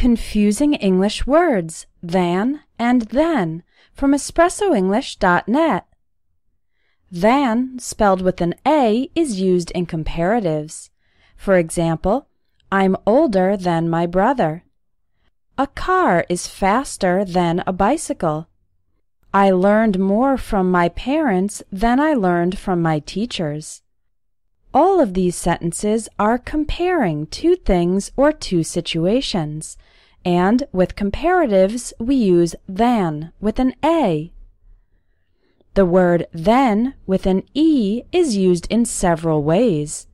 Confusing English words, than and then, from espressoenglish.net. Than, spelled with an A, is used in comparatives. For example, I'm older than my brother. A car is faster than a bicycle. I learned more from my parents than I learned from my teachers. All of these sentences are comparing two things or two situations, and with comparatives we use than with an A. The word then with an E is used in several ways.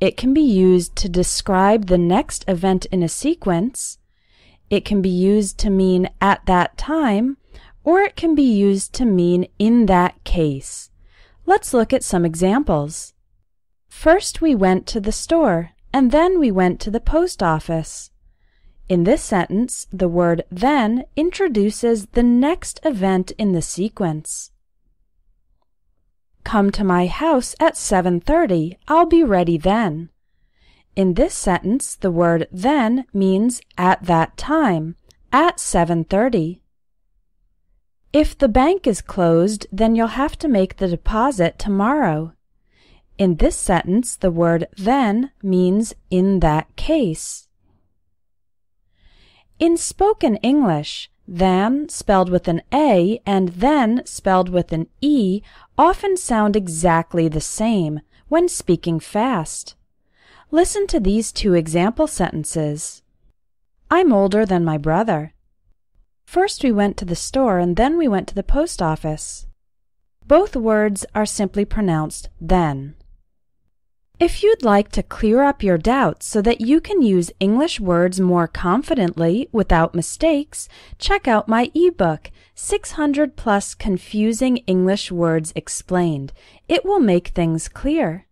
It can be used to describe the next event in a sequence. It can be used to mean at that time, or it can be used to mean in that case. Let's look at some examples. First we went to the store, and then we went to the post office. In this sentence, the word then introduces the next event in the sequence. Come to my house at 7:30. I'll be ready then. In this sentence, the word then means at that time, at 7:30. If the bank is closed, then you'll have to make the deposit tomorrow. In this sentence, the word then means in that case. In spoken English, than spelled with an A and then spelled with an E often sound exactly the same when speaking fast. Listen to these two example sentences. I'm older than my brother. First we went to the store and then we went to the post office. Both words are simply pronounced then. If you'd like to clear up your doubts so that you can use English words more confidently without mistakes, check out my ebook, 600 Plus Confusing English Words Explained. It will make things clear.